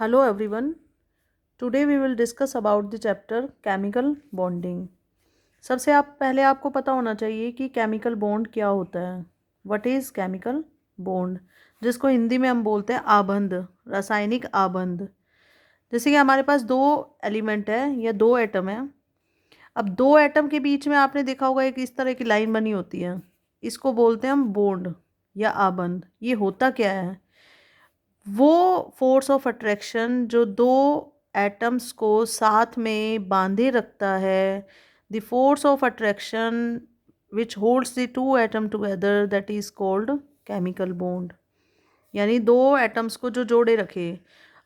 Hello everyone. Today we will discuss about the chapter chemical bonding. सबसे पहले आपको पता होना चाहिए कि केमिकल बॉन्ड क्या होता है. व्हाट इज़ केमिकल बॉन्ड, जिसको हिंदी में हम बोलते हैं आबंध, रासायनिक आबंध. जैसे कि हमारे पास दो एलिमेंट है या दो एटम है. अब दो एटम के बीच में आपने देखा होगा एक इस तरह की लाइन बनी होती है. इसको बोलते हैं हम बॉन्ड या आबंध. ये होता क्या है? वो फोर्स ऑफ अट्रैक्शन जो दो एटम्स को साथ में बांधे रखता है. The force of attraction which holds the two atom together, that is called chemical bond. यानी दो एटम्स को जो जोड़े रखे.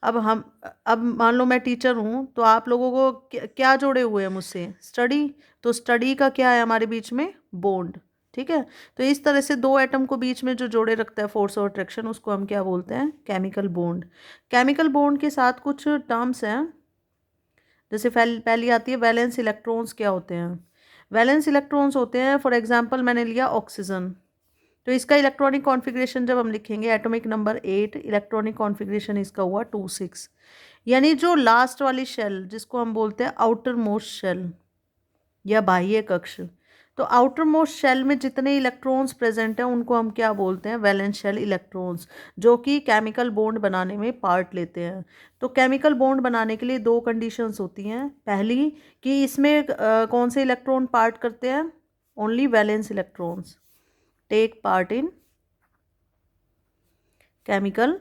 अब मान लो मैं टीचर हूँ तो आप लोगों को क्या जोड़े हुए हैं मुझसे? स्टडी. तो स्टडी का क्या है हमारे बीच में? बॉन्ड. ठीक है. तो इस तरह से दो एटम को बीच में जो जोड़े रखता है फोर्स ऑफ अट्रैक्शन, उसको हम क्या बोलते हैं? Chemical bond. केमिकल बॉन्ड के साथ कुछ टर्म्स हैं. जैसे पहली आती है वैलेंस इलेक्ट्रॉन्स. क्या होते हैं वैलेंस इलेक्ट्रॉन्स? होते हैं फॉर एग्जांपल मैंने लिया ऑक्सीजन. तो इसका इलेक्ट्रॉनिक कॉन्फ़िगरेशन जब हम लिखेंगे एटॉमिक नंबर 8, इलेक्ट्रॉनिक कॉन्फ़िगरेशन इसका हुआ 2 6. यानी जो लास्ट वाली शेल जिसको हम बोलते हैं आउटर मोस्ट शेल या बाह्य कक्ष. तो आउटर मोस्ट शेल में जितने इलेक्ट्रॉन्स प्रेजेंट हैं उनको हम क्या बोलते हैं? वैलेंस शेल इलेक्ट्रॉन्स, जो कि केमिकल बॉन्ड बनाने में पार्ट लेते हैं. तो केमिकल बॉन्ड बनाने के लिए दो कंडीशंस होती हैं. पहली कि इसमें कौन से इलेक्ट्रॉन पार्ट करते हैं? Only valence electrons take part in chemical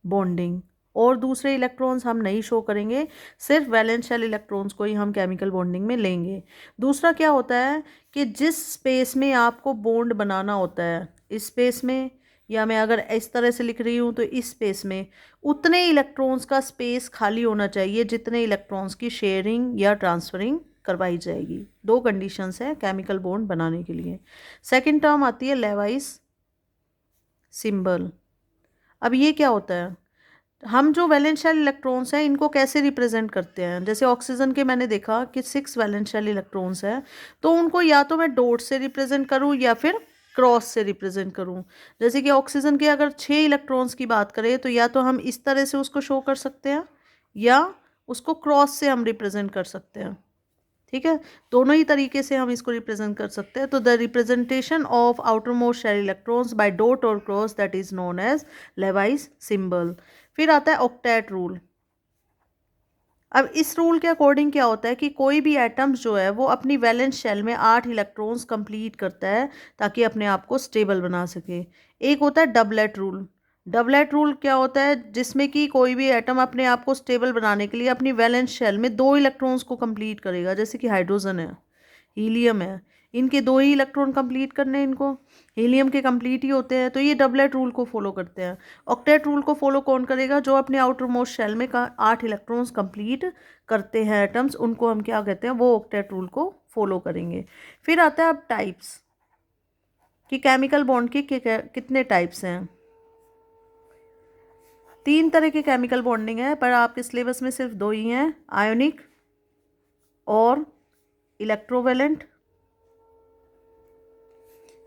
bonding. और दूसरे इलेक्ट्रॉन्स हम नहीं शो करेंगे, सिर्फ वैलेंस शेल इलेक्ट्रॉन्स को ही हम केमिकल बॉन्डिंग में लेंगे. दूसरा क्या होता है कि जिस स्पेस में आपको बॉन्ड बनाना होता है, इस स्पेस में, या मैं अगर इस तरह से लिख रही हूँ तो इस स्पेस में उतने इलेक्ट्रॉन्स का स्पेस खाली होना चाहिए जितने इलेक्ट्रॉन्स की शेयरिंग या ट्रांसफरिंग करवाई जाएगी. दो कंडीशंस है केमिकल बॉन्ड बनाने के लिए. सेकेंड टर्म आती है लेवाइस सिंबल. अब ये क्या होता है? हम जो वैलेंस शेल इलेक्ट्रॉन्स हैं इनको कैसे रिप्रेजेंट करते हैं? जैसे ऑक्सीजन के मैंने देखा कि 6 वैलेंस शेल इलेक्ट्रॉन्स हैं, तो उनको या तो मैं डॉट से रिप्रेजेंट करूं या फिर क्रॉस से रिप्रेजेंट करूं. जैसे कि ऑक्सीजन के अगर 6 इलेक्ट्रॉन्स की बात करें तो या तो हम इस तरह से उसको शो कर सकते हैं या उसको क्रॉस से हम रिप्रेजेंट कर सकते हैं. ठीक है. दोनों ही तरीके से हम इसको रिप्रेजेंट कर सकते हैं. तो the representation of outer most shell electrons by dot और cross, that is known as Lewis symbol. फिर आता है ऑक्टेट रूल. अब इस रूल के अकॉर्डिंग क्या होता है कि कोई भी एटम्स जो है वो अपनी वैलेंस शेल में 8 इलेक्ट्रॉन्स कंप्लीट करता है ताकि अपने आप को स्टेबल बना सके. एक होता है डबलेट रूल. डबलेट रूल क्या होता है? जिसमें कि कोई भी एटम अपने आप को स्टेबल बनाने के लिए अपनी वैलेंस शेल में 2 इलेक्ट्रॉन्स को कंप्लीट करेगा. जैसे कि हाइड्रोजन है, हीलियम है, इनके 2 ही इलेक्ट्रॉन कंप्लीट करने, इनको हीलियम के कंप्लीट ही होते हैं. तो ये डबलेट रूल को फॉलो करते हैं. ऑक्टेट रूल को फॉलो कौन करेगा? जो अपने आउटर मोस्ट शेल में 8 इलेक्ट्रॉन्स कंप्लीट करते हैं एटम्स, उनको हम क्या कहते हैं? वो ऑक्टेट रूल को फॉलो करेंगे. फिर आता है अब टाइप्स, कि केमिकल बॉन्ड के कितने टाइप्स हैं. 3 तरह के केमिकल बॉन्डिंग है, पर आपके सिलेबस में सिर्फ 2 ही हैं, आयोनिक और इलेक्ट्रोवेलेंट.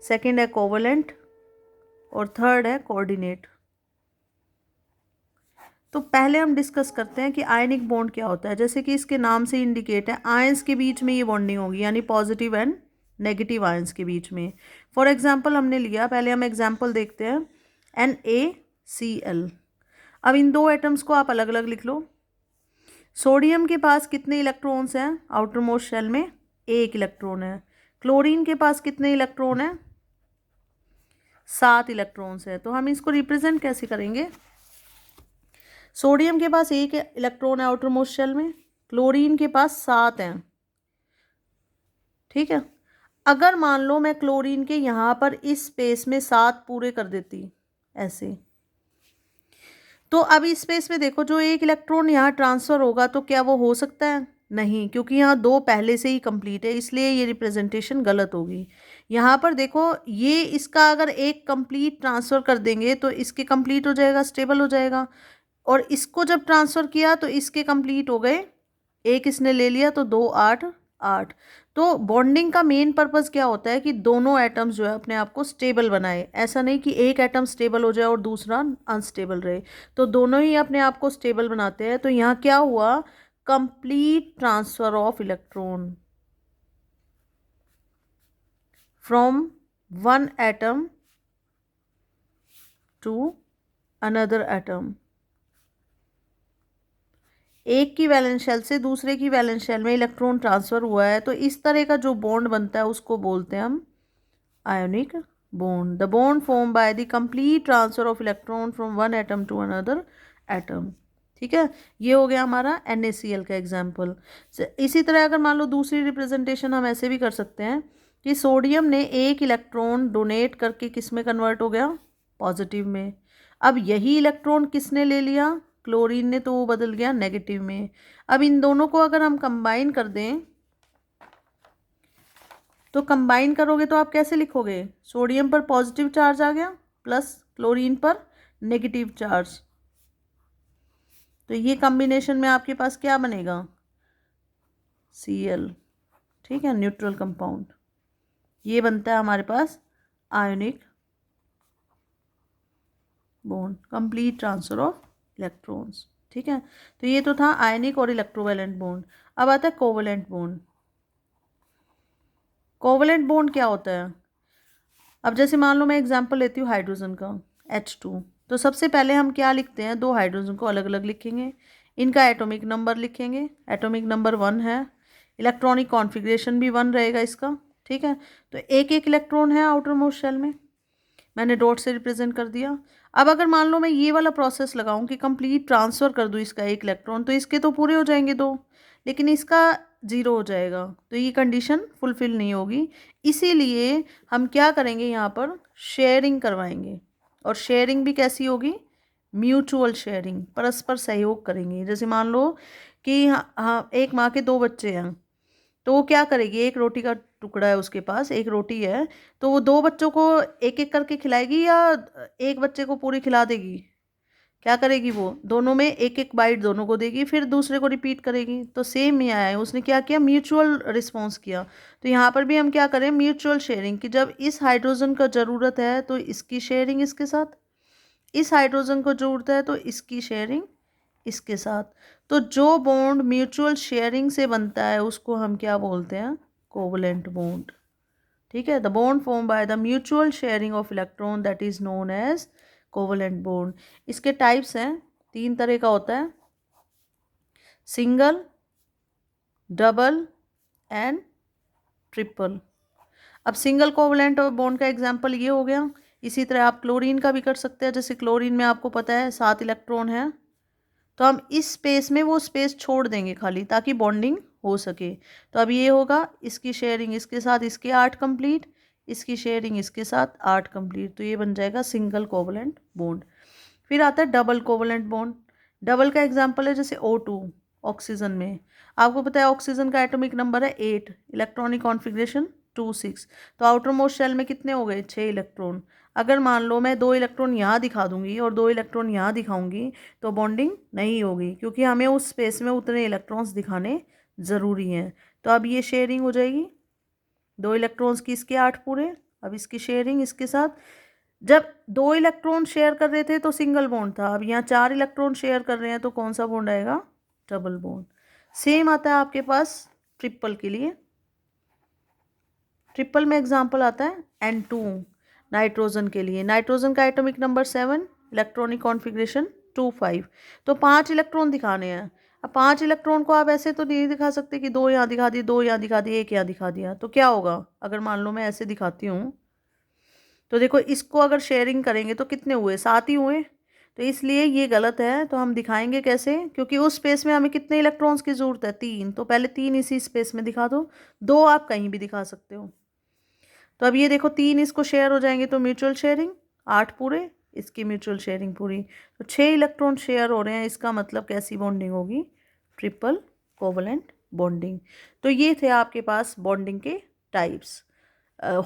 सेकेंड है कोवलेंट और थर्ड है कोऑर्डिनेट. तो पहले हम डिस्कस करते हैं कि आयनिक बॉन्ड क्या होता है. जैसे कि इसके नाम से इंडिकेट है, आयंस के बीच में ये बॉन्डिंग होगी, यानी पॉजिटिव एंड नेगेटिव आयंस के बीच में. फॉर एग्जांपल हमने लिया, पहले हम एग्जांपल देखते हैं, NaCl. अब इन दो एटम्स को आप अलग अलग लिख लो. सोडियम के पास कितने इलेक्ट्रॉन्स हैं? आउटर मोस्ट शेल में 1 इलेक्ट्रॉन है. क्लोरीन के पास कितने इलेक्ट्रॉन है? 7 इलेक्ट्रॉन्स है. तो हम इसको रिप्रेजेंट कैसे करेंगे? सोडियम के पास 1 इलेक्ट्रॉन है आउटर मोस्ट शेल में, क्लोरीन के पास 7 हैं. ठीक है. अगर मान लो मैं क्लोरीन के यहाँ पर इस स्पेस में 7 पूरे कर देती ऐसे, तो अब इस स्पेस में देखो जो 1 इलेक्ट्रॉन यहाँ ट्रांसफ़र होगा तो क्या वो हो सकता है? नहीं, क्योंकि यहाँ 2 पहले से ही कंप्लीट है, इसलिए ये रिप्रेजेंटेशन गलत होगी. यहाँ पर देखो, ये इसका अगर एक कंप्लीट ट्रांसफ़र कर देंगे तो इसके कंप्लीट हो जाएगा, स्टेबल हो जाएगा. और इसको जब ट्रांसफ़र किया तो इसके कंप्लीट हो गए, एक इसने ले लिया तो 2 8 8. तो बॉन्डिंग का मेन पर्पस क्या होता है कि दोनों एटम्स जो है अपने आप को स्टेबल बनाए, ऐसा नहीं कि एक एटम स्टेबल हो जाए और दूसरा अनस्टेबल रहे, तो दोनों ही अपने आप को स्टेबल बनाते हैं। तो यहाँ क्या हुआ, complete transfer of electron from one atom to another atom. एक की वैलेंस शेल से दूसरे की वैलेंस शेल में इलेक्ट्रॉन ट्रांसफर हुआ है, तो इस तरह का जो बॉन्ड बनता है उसको बोलते हैं हम ionic bond. The bond form by the complete transfer of electron from one atom to another atom. ठीक है, ये हो गया हमारा NaCl का एग्जाम्पल। इसी तरह अगर मान लो दूसरी रिप्रेजेंटेशन हम ऐसे भी कर सकते हैं कि सोडियम ने एक इलेक्ट्रॉन डोनेट करके किस में कन्वर्ट हो गया, पॉजिटिव में। अब यही इलेक्ट्रॉन किसने ले लिया, क्लोरीन ने, तो वो बदल गया नेगेटिव में। अब इन दोनों को अगर हम कंबाइन कर दें तो कंबाइन करोगे तो आप कैसे लिखोगे, सोडियम पर पॉजिटिव चार्ज आ गया प्लस क्लोरीन पर नेगेटिव चार्ज, तो ये कॉम्बिनेशन में आपके पास क्या बनेगा, Cl। ठीक है, न्यूट्रल कंपाउंड, ये बनता है हमारे पास ionic bond, complete transfer of electrons. ठीक है, तो ये तो था आयनिक और इलेक्ट्रोवैलेंट बॉन्ड। अब आता है कोवैलेंट बॉन्ड। कोवैलेंट बॉन्ड क्या होता है, अब जैसे मान लो मैं एग्जांपल लेती हूँ हाइड्रोजन का, H2। तो सबसे पहले हम क्या लिखते हैं, दो हाइड्रोजन को अलग अलग लिखेंगे, इनका एटॉमिक नंबर लिखेंगे, एटॉमिक नंबर 1 है, इलेक्ट्रॉनिक कॉन्फ़िगरेशन भी 1 रहेगा इसका। ठीक है, तो एक एक इलेक्ट्रॉन है आउटर मोस्ट शेल में, मैंने डॉट से रिप्रेजेंट कर दिया। अब अगर मान लो मैं ये वाला प्रोसेस लगाऊं कि कंप्लीट ट्रांसफ़र कर दूं इसका एक इलेक्ट्रॉन, तो इसके तो पूरे हो जाएंगे दो, लेकिन इसका 0 हो जाएगा, तो ये कंडीशन फुलफिल नहीं होगी। इसीलिए हम क्या करेंगे, यहाँ पर शेयरिंग करवाएंगे। और शेयरिंग भी कैसी होगी, म्यूचुअल शेयरिंग, परस्पर सहयोग करेंगे। जैसे मान लो कि हाँ एक माँ के 2 बच्चे हैं, तो वो क्या करेगी, एक रोटी का टुकड़ा है उसके पास, एक रोटी है, तो वो 2 बच्चों को एक एक करके खिलाएगी या एक बच्चे को पूरी खिला देगी, क्या करेगी, वो दोनों में एक एक बाइट दोनों को देगी, फिर दूसरे को रिपीट करेगी। तो सेम ही आया है, उसने क्या किया, म्यूचुअल रिस्पॉन्स किया। तो यहाँ पर भी हम क्या करें, म्यूचुअल शेयरिंग, कि जब इस हाइड्रोजन का ज़रूरत है तो इसकी शेयरिंग इसके साथ, इस हाइड्रोजन को ज़रूरत है तो इसकी शेयरिंग इसके साथ। तो जो बॉन्ड म्यूचुअल शेयरिंग से बनता है उसको हम क्या बोलते हैं, कोवलेंट बॉन्ड। ठीक है, the bond form by the mutual sharing of electron that is known as covalent bond. इसके टाइप्स हैं, 3 तरह का होता है, सिंगल, डबल एंड ट्रिपल। अब सिंगल कोवलेंट बॉन्ड का एग्जांपल ये हो गया। इसी तरह आप क्लोरीन का भी कर सकते हैं, जैसे क्लोरीन में आपको पता है 7 इलेक्ट्रॉन है, तो हम इस स्पेस में वो स्पेस छोड़ देंगे खाली, ताकि बॉन्डिंग हो सके। तो अब ये होगा, इसकी शेयरिंग इसके साथ इसके 8 कंप्लीट, इसकी शेयरिंग इसके साथ 8 कंप्लीट, तो ये बन जाएगा सिंगल कोवलेंट बॉन्ड। फिर आता है डबल कोवलेंट बॉन्ड। डबल का एग्जांपल है जैसे O2, ऑक्सीजन में आपको पता है ऑक्सीजन का एटॉमिक नंबर है 8, इलेक्ट्रॉनिक कॉन्फ़िगरेशन 2 6, तो आउटर मोस्ट शेल में कितने हो गए, 6 इलेक्ट्रॉन। अगर मान लो मैं 2 इलेक्ट्रॉन यहाँ दिखा दूंगी और 2 इलेक्ट्रॉन यहाँ दिखाऊंगी, तो बॉन्डिंग नहीं होगी, क्योंकि हमें उस स्पेस में उतने इलेक्ट्रॉन्स दिखाने ज़रूरी हैं। तो अब ये शेयरिंग हो जाएगी, 2 इलेक्ट्रॉन्स की इसके 8 पूरे, अब इसकी शेयरिंग इसके साथ। जब 2 इलेक्ट्रॉन शेयर कर रहे थे तो सिंगल बॉन्ड था, अब यहाँ 4 इलेक्ट्रॉन शेयर कर रहे हैं तो कौन सा बॉन्ड आएगा, डबल बॉन्ड। सेम आता है आपके पास ट्रिपल के लिए। ट्रिपल में एग्जांपल आता है N2, नाइट्रोजन के लिए। नाइट्रोजन का एटॉमिक नंबर 7, इलेक्ट्रॉनिक कॉन्फ़िगरेशन 2 5, तो 5 इलेक्ट्रॉन दिखाने हैं। अब 5 इलेक्ट्रॉन को आप ऐसे तो नहीं दिखा सकते कि 2 यहाँ दिखा दिए, 2 यहाँ दिखा दिए, 1 यहाँ दिखा दिया, तो क्या होगा, अगर मान लो मैं ऐसे दिखाती हूँ, तो देखो इसको अगर शेयरिंग करेंगे तो कितने हुए, 7 ही हुए, तो इसलिए ये गलत है। तो हम दिखाएंगे कैसे, क्योंकि उस स्पेस में हमें कितने इलेक्ट्रॉन्स की ज़रूरत है, 3, तो पहले 3 इसी स्पेस में दिखा दो, 2 आप कहीं भी दिखा सकते हो। तो अब ये देखो 3 इसको शेयर हो जाएंगे तो म्यूचुअल शेयरिंग, 8 पूरे, इसकी म्यूचुअल शेयरिंग पूरी, तो 6 इलेक्ट्रॉन शेयर हो रहे हैं। इसका मतलब कैसी बॉन्डिंग होगी, ट्रिपल कोवलेंट बॉन्डिंग। तो ये थे आपके पास बॉन्डिंग के टाइप्स।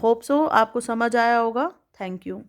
होप सो आपको समझ आया होगा। Thank you.